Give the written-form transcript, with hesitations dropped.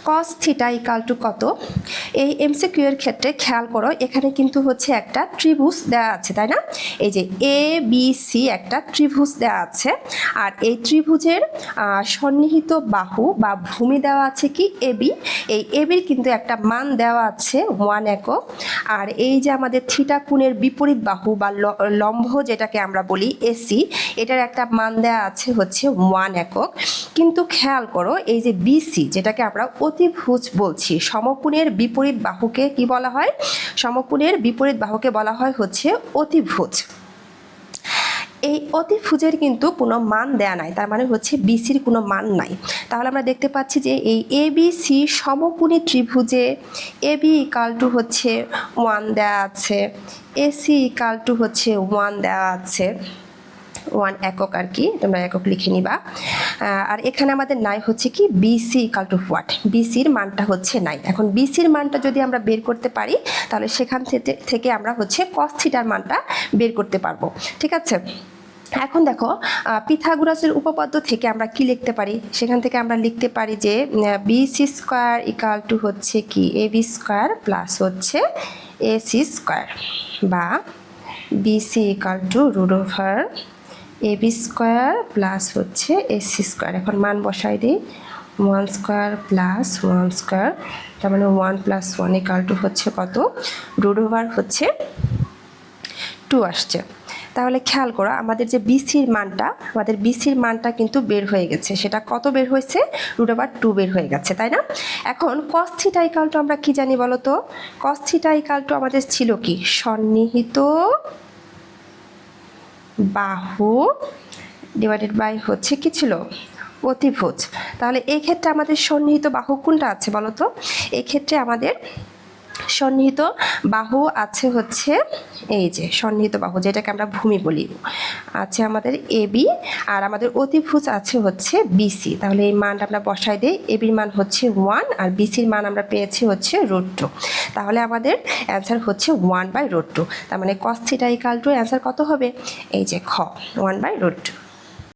cos theta equal to কত? এই MCQ এর ক্ষেত্রে খেয়াল করো, এখানে কিন্তু হচ্ছে একটা ত্রিভুজ দেওয়া আছে, তাই না? এই যে এ বি সি একটা ত্রিভুজ দেওয়া আছে, আর এই ত্রিভুজের সন্নিহিত বাহু বা ভূমি দেওয়া আছে কি এবি। এই এবির কিন্তু একটা মান দেওয়া আছে 1 একক। আর এই যে আমাদের থিটা কোণের বিপরীত বাহু বা লম্ব যেটাকে আমরা বলি এসি, এটার একটা মান দেওয়া আছে হচ্ছে 1 একক। কিন্তু খেয়াল করো, এই যে বিসি যেটাকে আমরা অতিভুজ বলছি, সমকোণের বিপরীত বাহুকে কি বলা হয়? সমকোণের বিপরীত বাহুকে বলা হয় হচ্ছে অতিভুজ। এই অতিভুজের কিন্তু কোনো মান দেয়া নাই, তার মানে হচ্ছে বিসির কোনো মান নাই। তাহলে আমরা দেখতে পাচ্ছি যে এই এ বি সি সমকোণী ত্রিভুজে এ বি ইকাল টু হচ্ছে 1 দেওয়া আছে, এসি ইকাল টু হচ্ছে 1 দেওয়া আছে, 1 একক আর কি, তোমরা একক লিখে নিবা। আর এখানে আমাদের নাই হচ্ছে কি বিসি ইকাল টু হোয়াট? বিসির মানটা হচ্ছে নাই। এখন বিসির মানটা যদি আমরা বের করতে পারি, তাহলে সেখান থেকে আমরা হচ্ছে কস থিটার মানটা বের করতে পারবো। ঠিক আছে, এখন দেখো পিথাগোরাসের উপপাদ্য থেকে আমরা কি লিখতে পারি? সেখান থেকে আমরা লিখতে পারি যে বিসি স্কোয়ার ইকাল টু হচ্ছে কি এ বি স্কোয়ার প্লাস হচ্ছে এসি স্কোয়ার, বা BC equal to root over A B square plus হচ্ছে এসি স্কোয়ার। এখন মান বসাই দিই, 1 স্কোয়ার প্লাস 1 স্কোয়ার, তার মানে 1 প্লাস 1 ইকাল টু হচ্ছে কত? রুট ওভার হচ্ছে 2 আসছে। তাহলে খেয়াল করো, আমাদের যে বিসির মানটা কিন্তু বের হয়ে গেছে। সেটা কত বের হয়েছে? রুট ওভার 2 বের হয়ে গেছে, তাই না? এখন কস থিটা ইকাল টু আমরা কি জানি বলো তো? কস থিটা ইকাল টু আমাদের ছিল কি সন্নিহিত বাহু ডিভাইডেড বাই হচ্ছে কি ছিল অতিভুজ। তাহলে এই ক্ষেত্রে আমাদের সন্নিহিত বাহু কোনটা আছে বলো তো? এই ক্ষেত্রে আমাদের সন্নিহিত বাহু আছে হচ্ছে এই যে সন্নিহিত বাহু, যেটাকে আমরা ভূমি বলি, আছে আমাদের এবি, আর আমাদের অতিভুজ আছে হচ্ছে বিসি। তাহলে এই মানটা আমরা বসাই দিই, এবির মান হচ্ছে 1 আর বিসির মান আমরা পেয়েছি হচ্ছে √2। তাহলে আমাদের অ্যান্সার হচ্ছে 1/√2। তার মানে cos theta equal to answer কত হবে? এই যে খ, 1/√2।